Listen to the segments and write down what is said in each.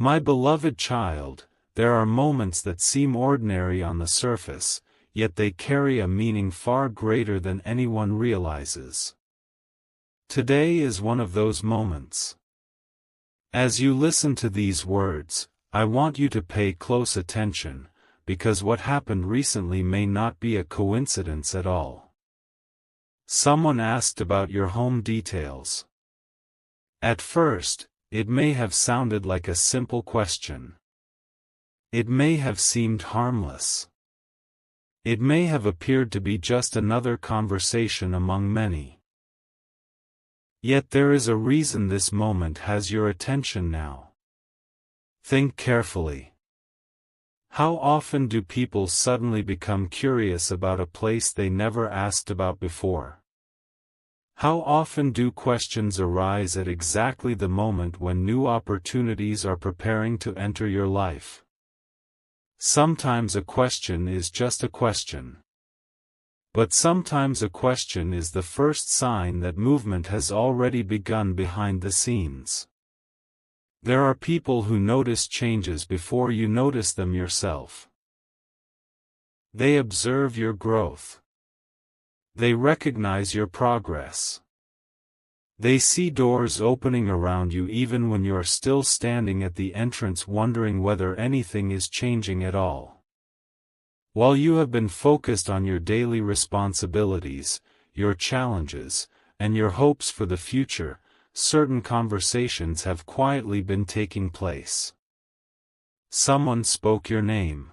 My beloved child, there are moments that seem ordinary on the surface, yet they carry a meaning far greater than anyone realizes. Today is one of those moments. As you listen to these words, I want you to pay close attention, because what happened recently may not be a coincidence at all. Someone asked about your home details. At first, it may have sounded like a simple question. It may have seemed harmless. It may have appeared to be just another conversation among many. Yet there is a reason this moment has your attention now. Think carefully. How often do people suddenly become curious about a place they never asked about before? How often do questions arise at exactly the moment when new opportunities are preparing to enter your life? Sometimes a question is just a question. But sometimes a question is the first sign that movement has already begun behind the scenes. There are people who notice changes before you notice them yourself. They observe your growth. They recognize your progress. They see doors opening around you even when you're still standing at the entrance wondering whether anything is changing at all. While you have been focused on your daily responsibilities, your challenges, and your hopes for the future, certain conversations have quietly been taking place. Someone spoke your name.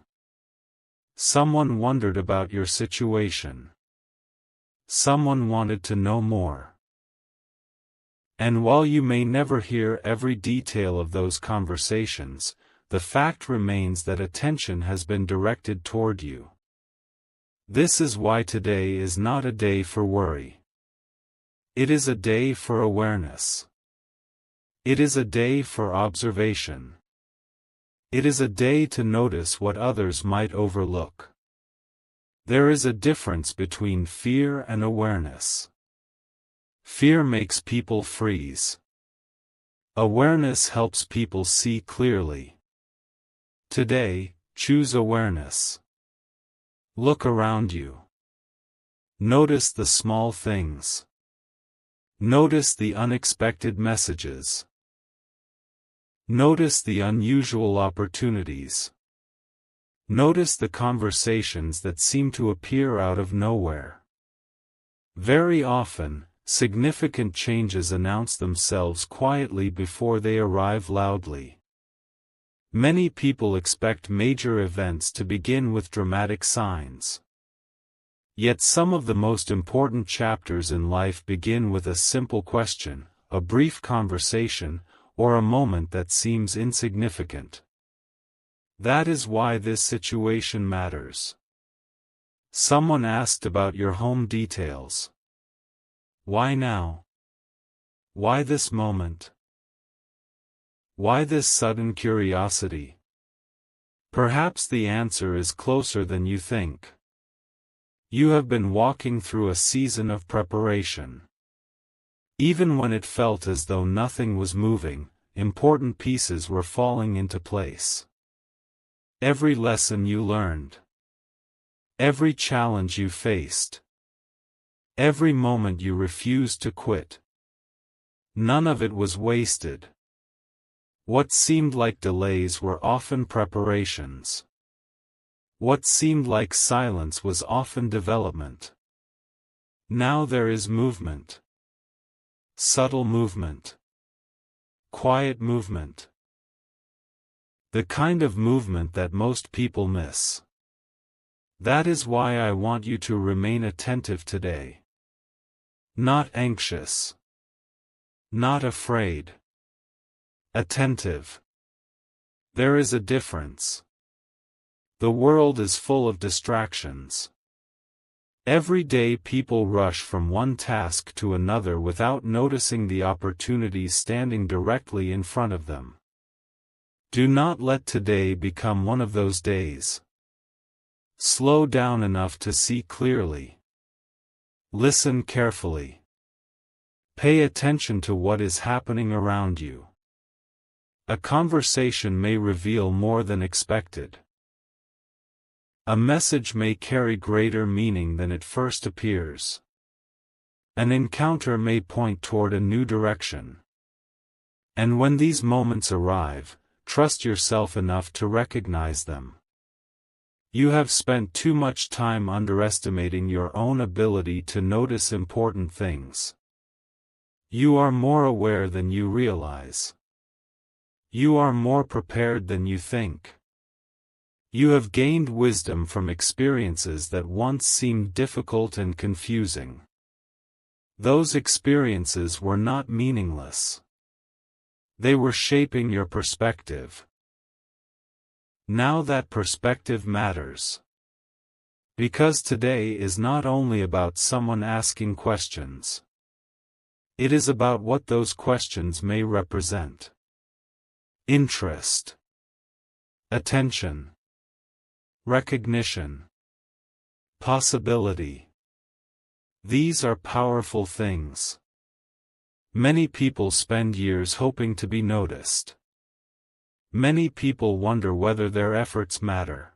Someone wondered about your situation. Someone wanted to know more. And while you may never hear every detail of those conversations, the fact remains that attention has been directed toward you. This is why today is not a day for worry. It is a day for awareness. It is a day for observation. It is a day to notice what others might overlook. There is a difference between fear and awareness. Fear makes people freeze. Awareness helps people see clearly. Today, choose awareness. Look around you. Notice the small things. Notice the unexpected messages. Notice the unusual opportunities. Notice the conversations that seem to appear out of nowhere. Very often, significant changes announce themselves quietly before they arrive loudly. Many people expect major events to begin with dramatic signs. Yet some of the most important chapters in life begin with a simple question, a brief conversation, or a moment that seems insignificant. That is why this situation matters. Someone asked about your home details. Why now? Why this moment? Why this sudden curiosity? Perhaps the answer is closer than you think. You have been walking through a season of preparation. Even when it felt as though nothing was moving, important pieces were falling into place. Every lesson you learned. Every challenge you faced. Every moment you refused to quit. None of it was wasted. What seemed like delays were often preparations. What seemed like silence was often development. Now there is movement. Subtle movement. Quiet movement. The kind of movement that most people miss. That is why I want you to remain attentive today. Not anxious. Not afraid. Attentive. There is a difference. The world is full of distractions. Every day people rush from one task to another without noticing the opportunities standing directly in front of them. Do not let today become one of those days. Slow down enough to see clearly. Listen carefully. Pay attention to what is happening around you. A conversation may reveal more than expected. A message may carry greater meaning than it first appears. An encounter may point toward a new direction. And when these moments arrive, trust yourself enough to recognize them. You have spent too much time underestimating your own ability to notice important things. You are more aware than you realize. You are more prepared than you think. You have gained wisdom from experiences that once seemed difficult and confusing. Those experiences were not meaningless. They were shaping your perspective. Now that perspective matters. Because today is not only about someone asking questions. It is about what those questions may represent. Interest. Attention. Recognition. Possibility. These are powerful things. Many people spend years hoping to be noticed. Many people wonder whether their efforts matter.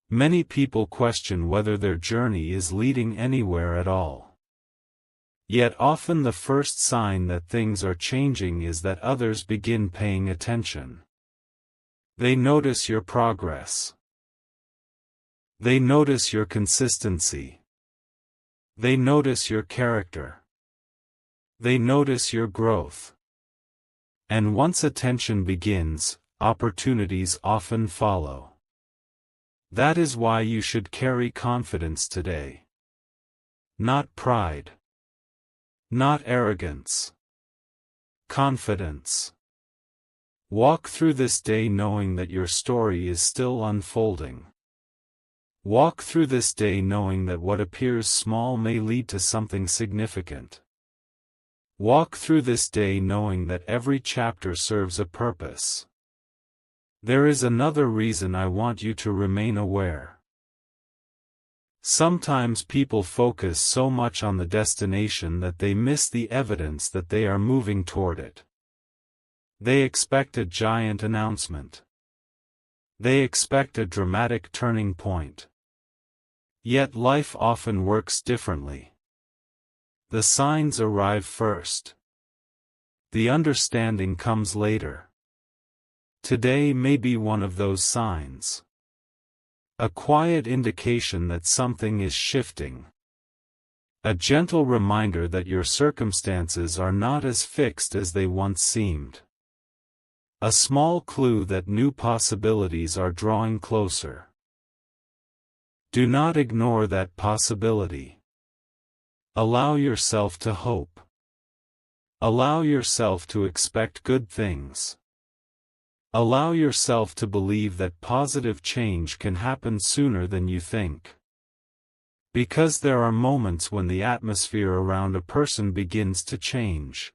Many people question whether their journey is leading anywhere at all. Yet often the first sign that things are changing is that others begin paying attention. They notice your progress. They notice your consistency. They notice your character. They notice your growth. And once attention begins, opportunities often follow. That is why you should carry confidence today. Not pride. Not arrogance. Confidence. Walk through this day knowing that your story is still unfolding. Walk through this day knowing that what appears small may lead to something significant. Walk through this day knowing that every chapter serves a purpose. There is another reason I want you to remain aware. Sometimes people focus so much on the destination that they miss the evidence that they are moving toward it. They expect a giant announcement. They expect a dramatic turning point. Yet life often works differently. The signs arrive first. The understanding comes later. Today may be one of those signs. A quiet indication that something is shifting. A gentle reminder that your circumstances are not as fixed as they once seemed. A small clue that new possibilities are drawing closer. Do not ignore that possibility. Allow yourself to hope. Allow yourself to expect good things. Allow yourself to believe that positive change can happen sooner than you think. Because there are moments when the atmosphere around a person begins to change.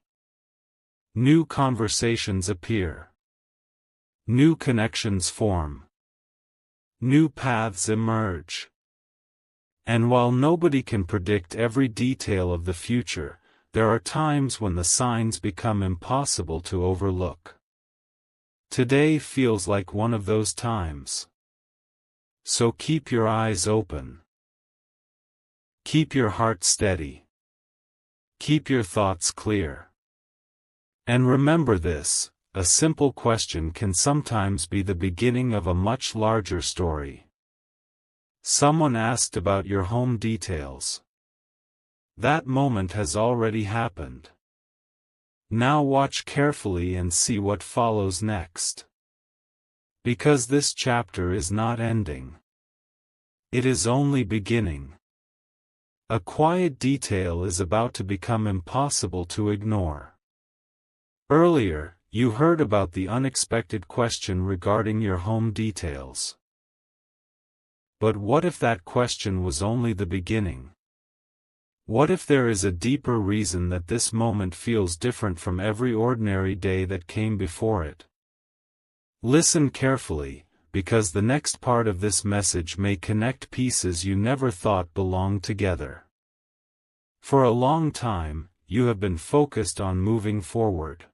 New conversations appear. New connections form. New paths emerge. And while nobody can predict every detail of the future, there are times when the signs become impossible to overlook. Today feels like one of those times. So keep your eyes open. Keep your heart steady. Keep your thoughts clear. And remember this, a simple question can sometimes be the beginning of a much larger story. Someone asked about your home details. That moment has already happened. Now watch carefully and see what follows next. Because this chapter is not ending. It is only beginning. A quiet detail is about to become impossible to ignore. Earlier, you heard about the unexpected question regarding your home details. But what if that question was only the beginning? What if there is a deeper reason that this moment feels different from every ordinary day that came before it? Listen carefully, because the next part of this message may connect pieces you never thought belonged together. For a long time, you have been focused on moving forward.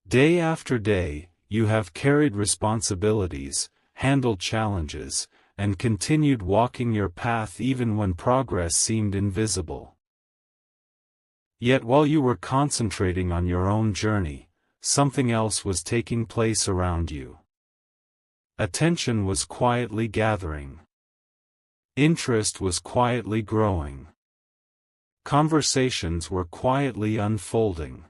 Day after day, you have carried responsibilities, handled challenges, and continued walking your path even when progress seemed invisible. Yet while you were concentrating on your own journey, something else was taking place around you. Attention was quietly gathering. Interest was quietly growing. Conversations were quietly unfolding.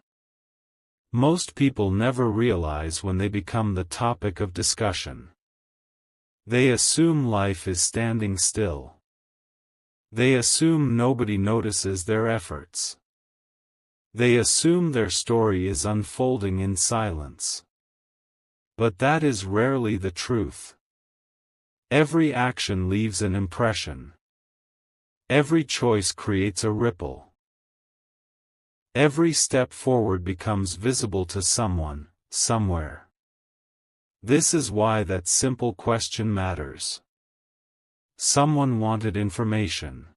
Most people never realize when they become the topic of discussion. They assume life is standing still. They assume nobody notices their efforts. They assume their story is unfolding in silence. But that is rarely the truth. Every action leaves an impression. Every choice creates a ripple. Every step forward becomes visible to someone, somewhere. This is why that simple question matters. Someone wanted information.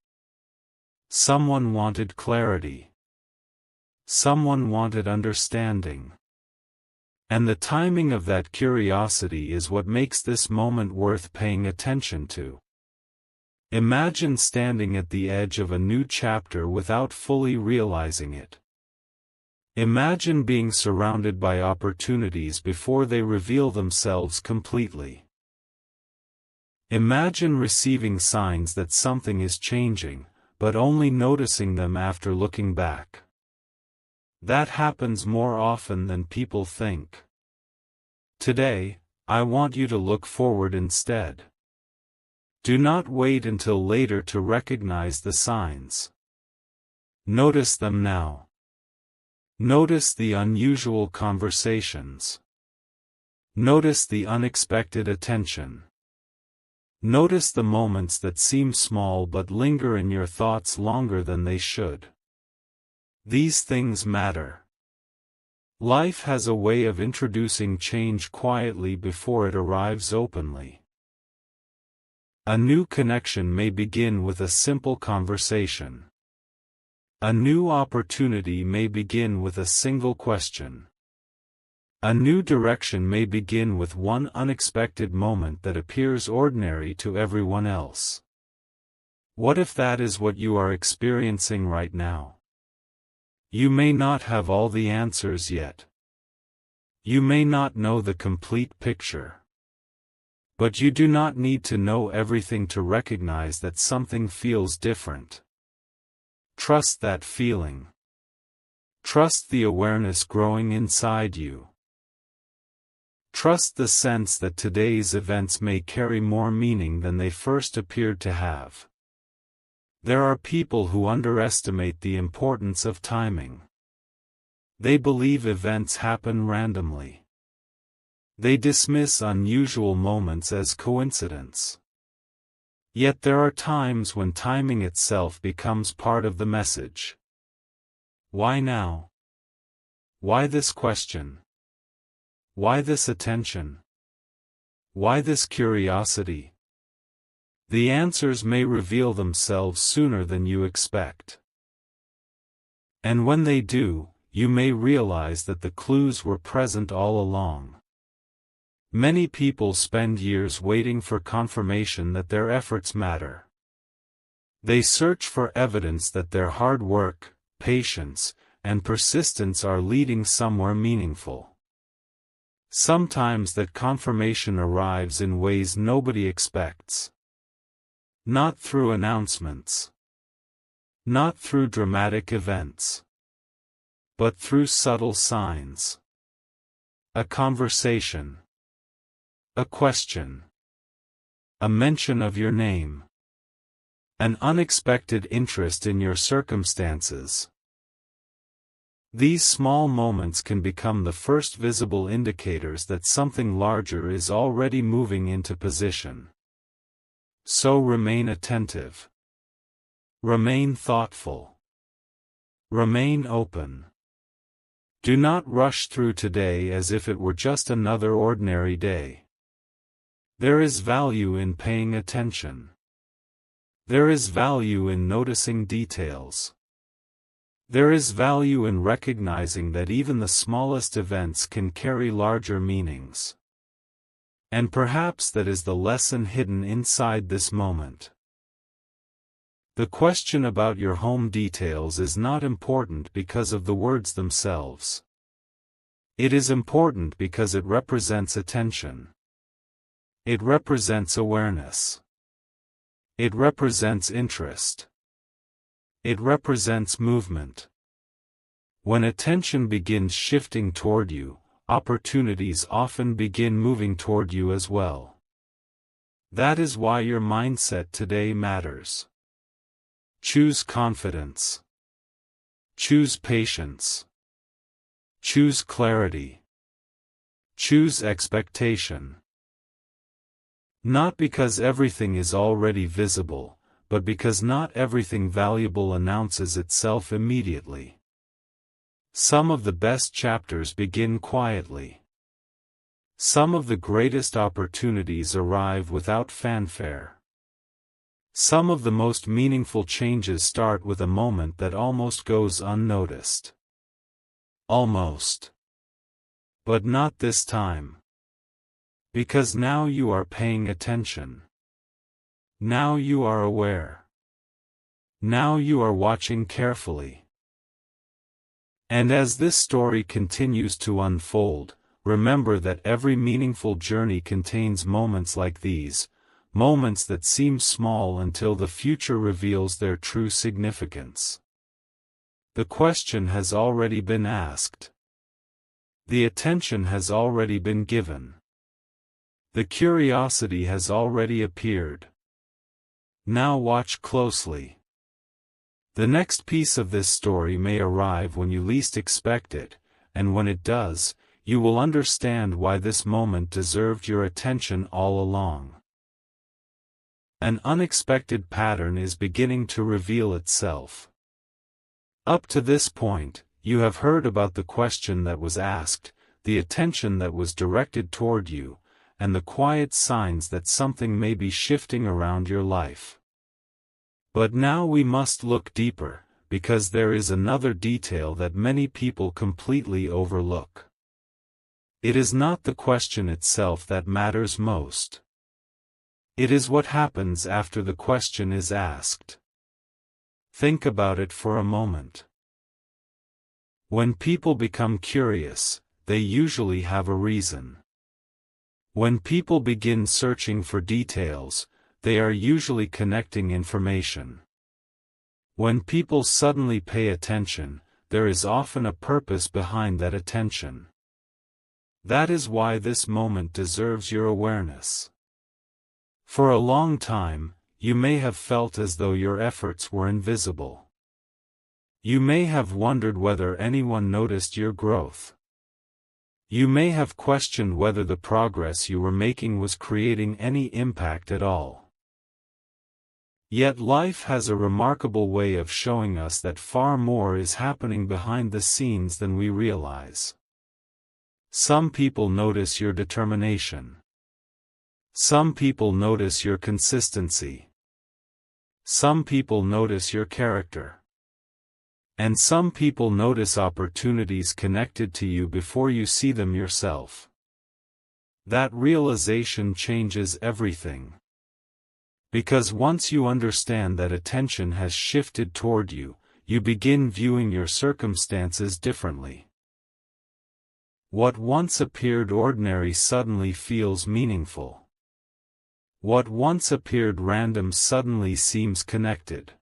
Someone wanted clarity. Someone wanted understanding. And the timing of that curiosity is what makes this moment worth paying attention to. Imagine standing at the edge of a new chapter without fully realizing it. Imagine being surrounded by opportunities before they reveal themselves completely. Imagine receiving signs that something is changing, but only noticing them after looking back. That happens more often than people think. Today, I want you to look forward instead. Do not wait until later to recognize the signs. Notice them now. Notice the unusual conversations. Notice the unexpected attention. Notice the moments that seem small but linger in your thoughts longer than they should. These things matter. Life has a way of introducing change quietly before it arrives openly. A new connection may begin with a simple conversation. A new opportunity may begin with a single question. A new direction may begin with one unexpected moment that appears ordinary to everyone else. What if that is what you are experiencing right now? You may not have all the answers yet. You may not know the complete picture. But you do not need to know everything to recognize that something feels different. Trust that feeling. Trust the awareness growing inside you. Trust the sense that today's events may carry more meaning than they first appeared to have. There are people who underestimate the importance of timing. They believe events happen randomly. They dismiss unusual moments as coincidence. Yet there are times when timing itself becomes part of the message. Why now? Why this question? Why this attention? Why this curiosity? The answers may reveal themselves sooner than you expect. And when they do, you may realize that the clues were present all along. Many people spend years waiting for confirmation that their efforts matter. They search for evidence that their hard work, patience, and persistence are leading somewhere meaningful. Sometimes that confirmation arrives in ways nobody expects. Not through announcements. Not through dramatic events. But through subtle signs. A conversation. A question. A mention of your name. An unexpected interest in your circumstances. These small moments can become the first visible indicators that something larger is already moving into position. So remain attentive. Remain thoughtful. Remain open. Do not rush through today as if it were just another ordinary day. There is value in paying attention. There is value in noticing details. There is value in recognizing that even the smallest events can carry larger meanings. And perhaps that is the lesson hidden inside this moment. The question about your home details is not important because of the words themselves. It is important because it represents attention. It represents awareness. It represents interest. It represents movement. When attention begins shifting toward you, opportunities often begin moving toward you as well. That is why your mindset today matters. Choose confidence. Choose patience. Choose clarity. Choose expectation. Not because everything is already visible, but because not everything valuable announces itself immediately. Some of the best chapters begin quietly. Some of the greatest opportunities arrive without fanfare. Some of the most meaningful changes start with a moment that almost goes unnoticed. Almost. But not this time. Because now you are paying attention. Now you are aware. Now you are watching carefully. And as this story continues to unfold, remember that every meaningful journey contains moments like these, moments that seem small until the future reveals their true significance. The question has already been asked. The attention has already been given. The curiosity has already appeared. Now watch closely. The next piece of this story may arrive when you least expect it, and when it does, you will understand why this moment deserved your attention all along. An unexpected pattern is beginning to reveal itself. Up to this point, you have heard about the question that was asked, the attention that was directed toward you, and the quiet signs that something may be shifting around your life. But now we must look deeper, because there is another detail that many people completely overlook. It is not the question itself that matters most. It is what happens after the question is asked. Think about it for a moment. When people become curious, they usually have a reason. When people begin searching for details, they are usually connecting information. When people suddenly pay attention, there is often a purpose behind that attention. That is why this moment deserves your awareness. For a long time, you may have felt as though your efforts were invisible. You may have wondered whether anyone noticed your growth. You may have questioned whether the progress you were making was creating any impact at all. Yet life has a remarkable way of showing us that far more is happening behind the scenes than we realize. Some people notice your determination. Some people notice your consistency. Some people notice your character. And some people notice opportunities connected to you before you see them yourself. That realization changes everything. Because once you understand that attention has shifted toward you, you begin viewing your circumstances differently. What once appeared ordinary suddenly feels meaningful. What once appeared random suddenly seems connected.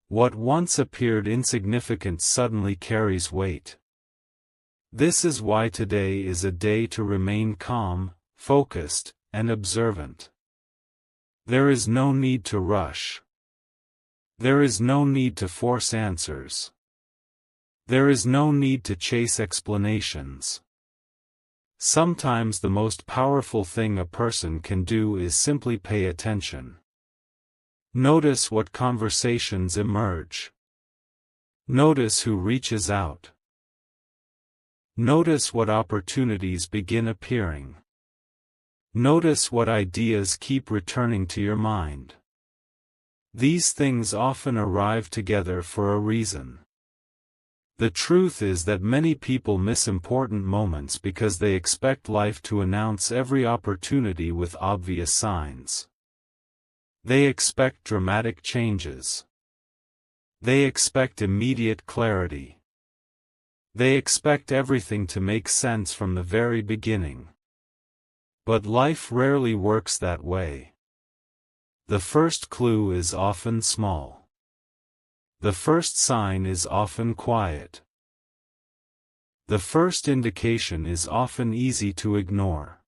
What once appeared insignificant suddenly carries weight. This is why today is a day to remain calm, focused, and observant. There is no need to rush. There is no need to force answers. There is no need to chase explanations. Sometimes the most powerful thing a person can do is simply pay attention. Notice what conversations emerge. Notice who reaches out. Notice what opportunities begin appearing. Notice what ideas keep returning to your mind. These things often arrive together for a reason. The truth is that many people miss important moments because they expect life to announce every opportunity with obvious signs. They expect dramatic changes. They expect immediate clarity. They expect everything to make sense from the very beginning. But life rarely works that way. The first clue is often small. The first sign is often quiet. The first indication is often easy to ignore.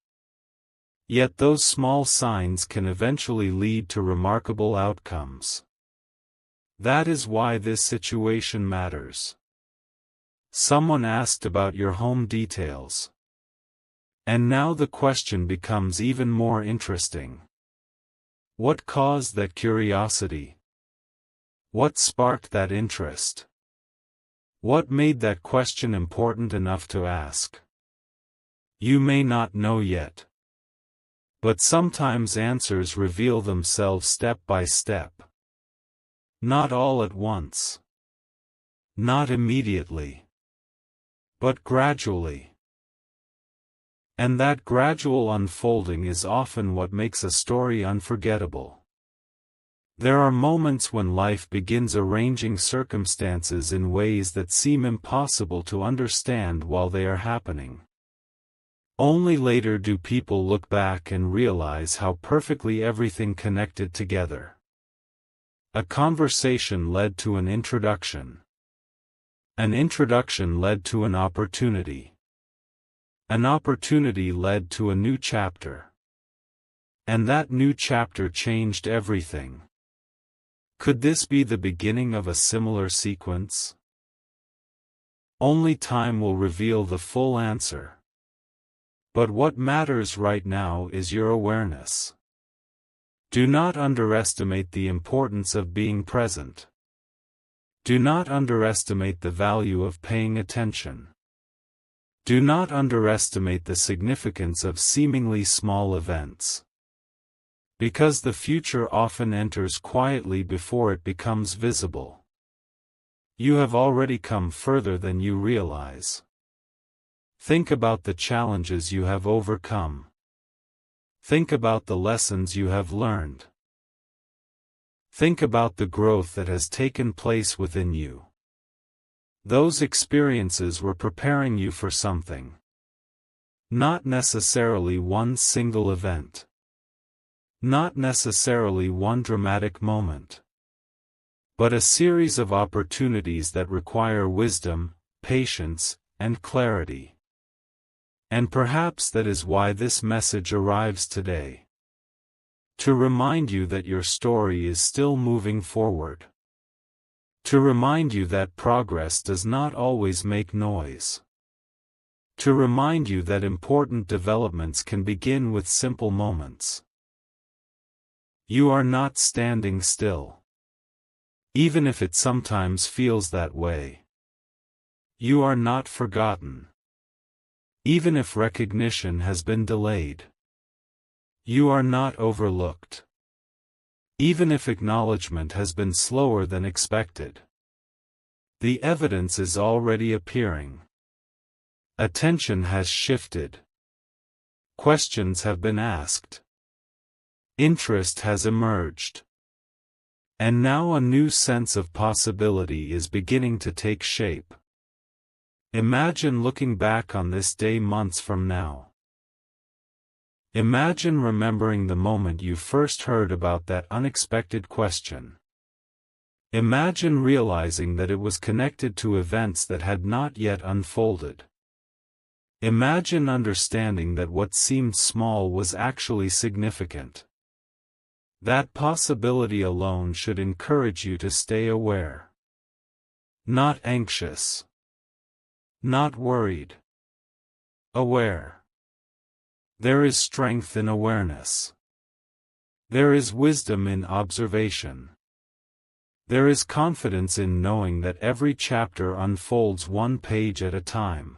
Yet those small signs can eventually lead to remarkable outcomes. That is why this situation matters. Someone asked about your home details. And now the question becomes even more interesting. What caused that curiosity? What sparked that interest? What made that question important enough to ask? You may not know yet. But sometimes answers reveal themselves step by step. Not all at once. Not immediately. But gradually. And that gradual unfolding is often what makes a story unforgettable. There are moments when life begins arranging circumstances in ways that seem impossible to understand while they are happening. Only later do people look back and realize how perfectly everything connected together. A conversation led to an introduction. An introduction led to an opportunity. An opportunity led to a new chapter. And that new chapter changed everything. Could this be the beginning of a similar sequence? Only time will reveal the full answer. But what matters right now is your awareness. Do not underestimate the importance of being present. Do not underestimate the value of paying attention. Do not underestimate the significance of seemingly small events. Because the future often enters quietly before it becomes visible. You have already come further than you realize. Think about the challenges you have overcome. Think about the lessons you have learned. Think about the growth that has taken place within you. Those experiences were preparing you for something. Not necessarily one single event. Not necessarily one dramatic moment. But a series of opportunities that require wisdom, patience, and clarity. And perhaps that is why this message arrives today. To remind you that your story is still moving forward. To remind you that progress does not always make noise. To remind you that important developments can begin with simple moments. You are not standing still. Even if it sometimes feels that way. You are not forgotten. Even if recognition has been delayed. You are not overlooked. Even if acknowledgement has been slower than expected. The evidence is already appearing. Attention has shifted. Questions have been asked. Interest has emerged. And now a new sense of possibility is beginning to take shape. Imagine looking back on this day months from now. Imagine remembering the moment you first heard about that unexpected question. Imagine realizing that it was connected to events that had not yet unfolded. Imagine understanding that what seemed small was actually significant. That possibility alone should encourage you to stay aware. Not anxious. Not worried. Aware. There is strength in awareness. There is wisdom in observation. There is confidence in knowing that every chapter unfolds one page at a time.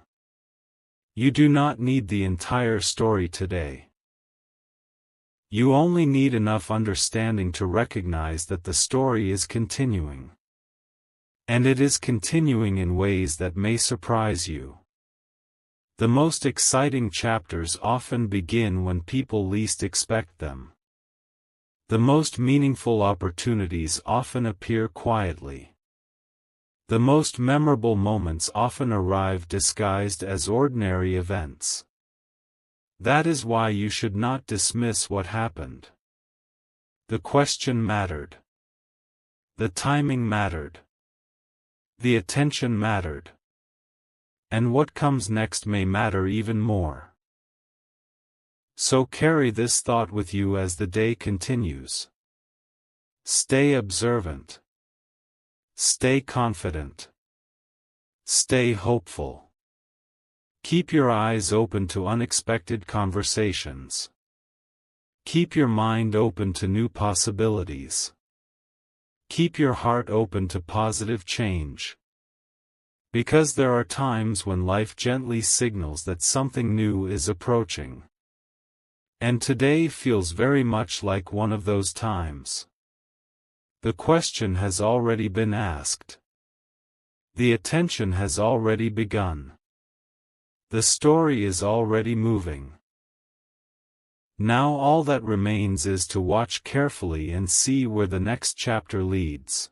You do not need the entire story today. You only need enough understanding to recognize that the story is continuing. And it is continuing in ways that may surprise you. The most exciting chapters often begin when people least expect them. The most meaningful opportunities often appear quietly. The most memorable moments often arrive disguised as ordinary events. That is why you should not dismiss what happened. The question mattered. The timing mattered. The attention mattered. And what comes next may matter even more. So carry this thought with you as the day continues. Stay observant. Stay confident. Stay hopeful. Keep your eyes open to unexpected conversations. Keep your mind open to new possibilities. Keep your heart open to positive change. Because there are times when life gently signals that something new is approaching. And today feels very much like one of those times. The question has already been asked. The attention has already begun. The story is already moving. Now all that remains is to watch carefully and see where the next chapter leads.